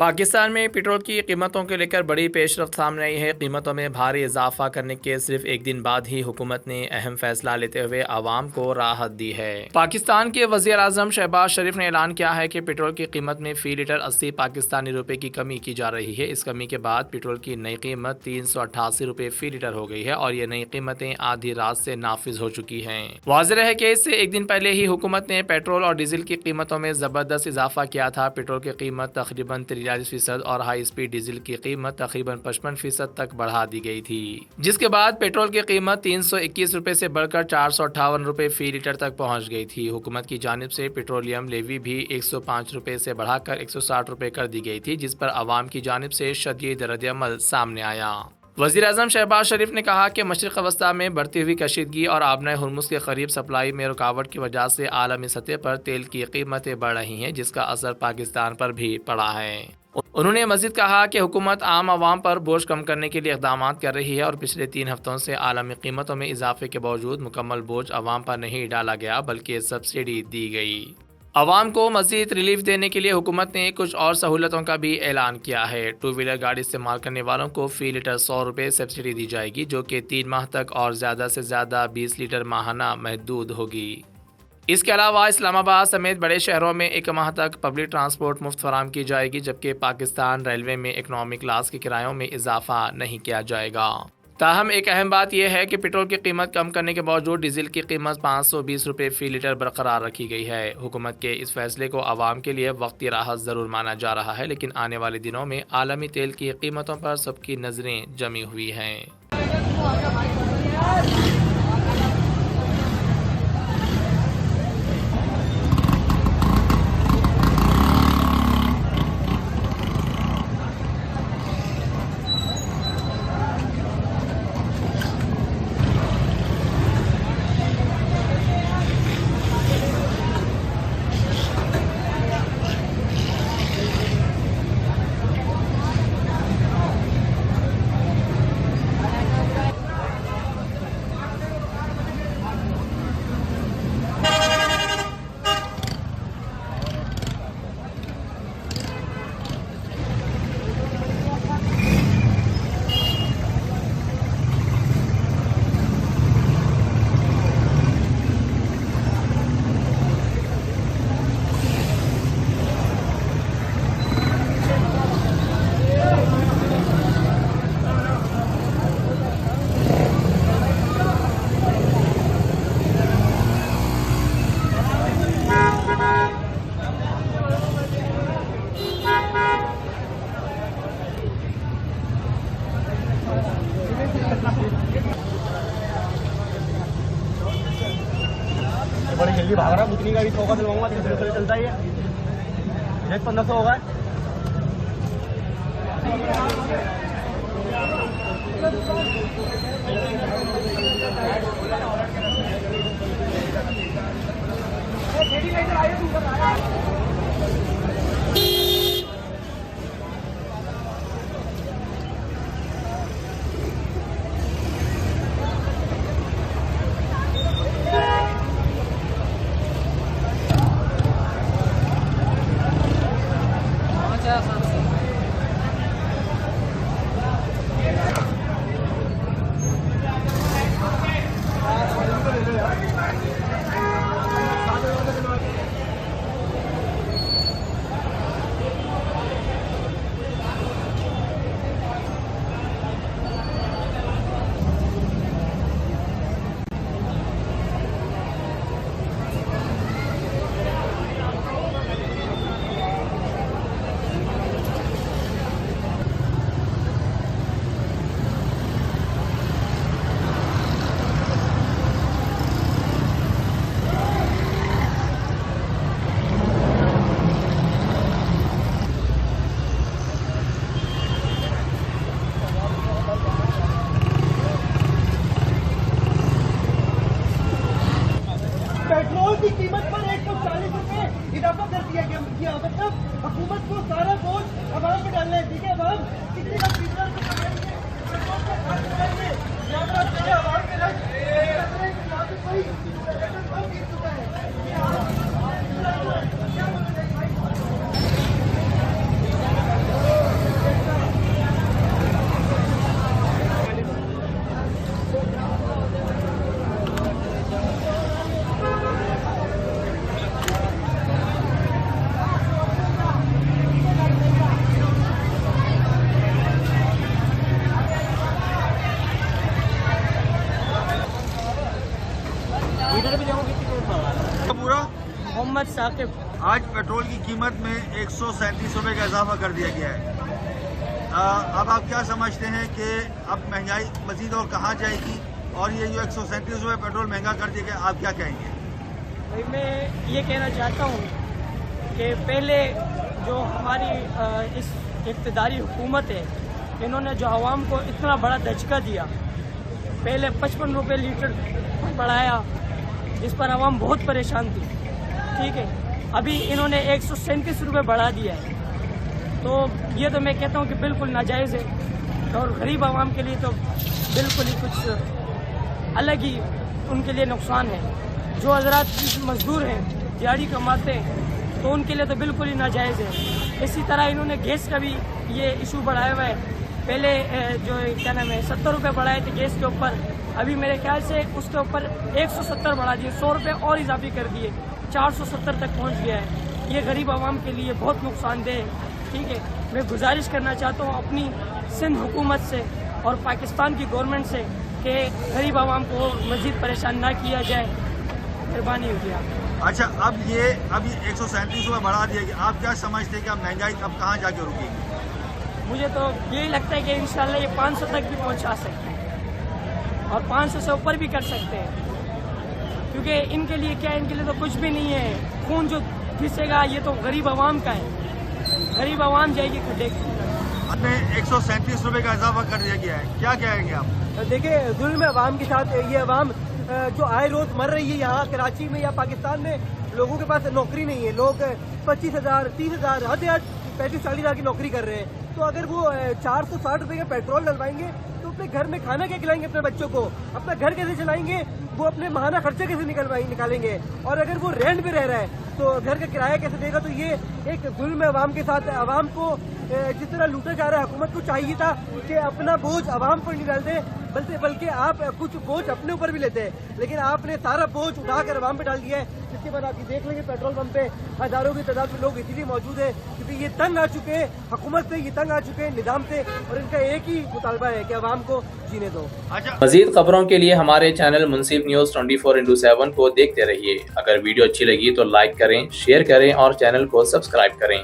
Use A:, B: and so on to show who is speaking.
A: पाकिस्तान में पेट्रोल की कीमतों को लेकर बड़ी पेशरफ्त सामने आई है। कीमतों में भारी इजाफा करने के सिर्फ एक दिन बाद ही हुकूमत ने अहम फैसला लेते हुए आवाम को राहत दी है। पाकिस्तान के वज़ीर आज़म शहबाज शरीफ ने ऐलान किया है कि पेट्रोल की कीमत में फी लीटर 80 पाकिस्तानी रुपए की कमी की जा रही है। इस कमी के बाद पेट्रोल की नई कीमत 388 रुपए फी लीटर हो गई है और ये नई कीमतें आधी रात से नाफिज हो चुकी हैं। वाज़ेह है कि इससे एक दिन पहले ही हुकूमत ने पेट्रोल और डीजल की कीमतों में जबरदस्त इजाफा किया था। पेट्रोल की कीमत तकरीबन 43% और हाई स्पीड डीजल की कीमत तकरीबन 55% तक बढ़ा दी गई थी, जिसके बाद पेट्रोल की कीमत 321 रुपए से बढ़कर 458 रुपए फी लीटर तक पहुंच गई थी। हुकूमत की जानिब से पेट्रोलियम लेवी भी 105 रुपए से बढ़ाकर 160 रुपए कर दी गई थी, जिस पर आवाम की जानिब से शदीद रद्द-ए-अमल सामने आया। वज़ीर आज़म शहबाज शरीफ ने कहा कि मशरिक़ वस्ता में बढ़ती हुई कशीदगी और आबनाए हुर्मुज़ के करीब सप्लाई में रुकावट की वजह से आलमी सतह पर तेल की कीमतें बढ़ रही हैं, जिसका असर पाकिस्तान पर भी पड़ा है। उन्होंने मज़ीद कहा कि हुकूमत आम आवाम पर बोझ कम करने के लिए इक़दाम कर रही है और पिछले 3 हफ्तों से आलमी कीमतों में इजाफे के बावजूद मुकम्मल बोझ आवाम पर नहीं डाला गया, बल्कि सब्सिडी दी गई। आवाम को मज़ीद रिलीफ देने के लिए हुकूमत ने कुछ और सहूलतों का भी ऐलान किया है। 2 व्हीलर गाड़ी इस्तेमाल करने वालों को फ़ी लीटर 100 रुपये सब्सिडी दी जाएगी, जो कि 3 माह तक और ज़्यादा से ज़्यादा 20 लीटर माहाना महदूद होगी। इसके अलावा इस्लामाबाद समेत बड़े शहरों में 1 माह तक पब्लिक ट्रांसपोर्ट मुफ्त फराहम की जाएगी, जबकि पाकिस्तान रेलवे में इकनॉमी क्लास के किरायों में इजाफा नहीं किया जाएगा। ताहम एक अहम बात यह है कि पेट्रोल की कीमत कम करने के बावजूद डीजल की कीमत 520 रुपये फ़ी लीटर बरकरार रखी गई है। हुकूमत के इस फैसले को आवाम के लिए वक्ती राहत ज़रूर माना जा रहा है, लेकिन आने वाले दिनों में आलमी तेल की कीमतों पर सबकी नज़रें जमी हुई हैं।
B: बड़ी जल्दी भाग रहा, बुतनी का भी 100 का दिलवाऊंगा, 300 रुपये चलता ही है, 1500 होगा। पेट्रोल की कीमत पर 140 रुपए इजाफा कर दिया गया। मतलब हुकूमत को सारा बोझ आवाम पे डालना है। ठीक है, आवाम किसी का पेट्रोल को
C: मोहम्मद साकिब।
D: आज पेट्रोल की कीमत में 137 रुपये का इजाफा कर दिया गया है। अब आप क्या समझते हैं कि अब महंगाई मजीद और कहाँ जाएगी, और ये जो 137 रुपये पेट्रोल महंगा कर दिया गया, आप क्या कहेंगे?
C: भाई मैं ये कहना चाहता हूँ कि पहले जो हमारी इस इक़्तिदारी हुकूमत है, इन्होंने जो आवाम को इतना बड़ा धचका दिया, पहले 55 रुपये लीटर बढ़ाया, जिस पर आवाम बहुत परेशान थी। ठीक है, अभी इन्होंने 137 रुपये बढ़ा दिया है, तो ये तो मैं कहता हूँ कि बिल्कुल नाजायज़ है, और गरीब आवाम के लिए तो बिल्कुल ही कुछ अलग ही उनके लिए नुकसान है। जो हजरात मजदूर हैं, दिहाड़ी कमाते हैं, तो उनके लिए तो बिल्कुल ही नाजायज़ है। इसी तरह इन्होंने गैस का भी ये इशू बढ़ाया हुआ है। पहले जो क्या नाम है 70 रुपये बढ़ाए थे गैस के ऊपर, अभी मेरे ख्याल से उसके ऊपर 170 बढ़ा दिए, 100 रुपये और इजाफी कर दिए, 470 तक पहुंच गया है। ये गरीब आवाम के लिए बहुत नुकसानदेह है। ठीक है, मैं गुजारिश करना चाहता हूँ अपनी सिंध हुकूमत से और पाकिस्तान की गवर्नमेंट से कि गरीब आवाम को मज़ीद परेशान ना किया जाए, मेहरबानी होगी आप।
D: अच्छा, अब ये 137 रुपये बढ़ा दिया गया, आप क्या समझते हैं कि अब महंगाई अब कहाँ जाके रुकेगी?
C: मुझे तो यही लगता है कि इंशाल्लाह ये 500 तक भी पहुंचा सकते हैं, और 500 से ऊपर भी कर सकते हैं, क्योंकि इनके लिए क्या है, इनके लिए तो कुछ भी नहीं है। खून जो घिसेगा ये तो गरीब आवाम का है, गरीब आवाम जाएगी खड्डे की।
D: हमने 137 रुपये का इजाफा कर दिया गया है, क्या कहेंगे आप?
B: देखिए, जुल्म अवाम के साथ ये अवाम जो आए रोज मर रही है यहाँ कराची में या पाकिस्तान में, लोगों के पास नौकरी नहीं है। लोग 25,000, 30,000, हद 35-40 हज़ार की नौकरी कर रहे हैं। तो अगर वो 460 रुपये का पेट्रोल डलवाएंगे तो अपने घर में खाना क्या खिलाएंगे अपने बच्चों को, अपना घर कैसे चलाएंगे, वो अपने माहाना खर्चे कैसे निकालेंगे, और अगर वो रेंट पे रह रहा है तो घर का किराया कैसे देगा? तो ये एक जुल्म अवाम के साथ, अवाम को जिस तरह लूटा जा रहा है, हुकूमत को चाहिए था कि अपना बोझ अवाम पर नहीं डालते, बल्कि आप कुछ बोझ अपने ऊपर भी लेते हैं, लेकिन आपने सारा बोझ उठाकर अवाम पे डाल दिया है। जिसके बाद आप देख लेंगे पेट्रोल पंप पे हजारों की तादाद में लोग इसीलिए मौजूद है क्योंकि ये तंग आ चुके हैं हुकूमत से, ये तंग आ चुके हैं निज़ाम से, और इनका एक ही मुतालबा है कि अवाम को जीने दो।
A: मज़ीद खबरों के लिए हमारे चैनल मुंसिफ न्यूज़ 24/7 को देखते रहिए। अगर वीडियो अच्छी लगी तो लाइक करें, शेयर करें और चैनल को सब्सक्राइब करें।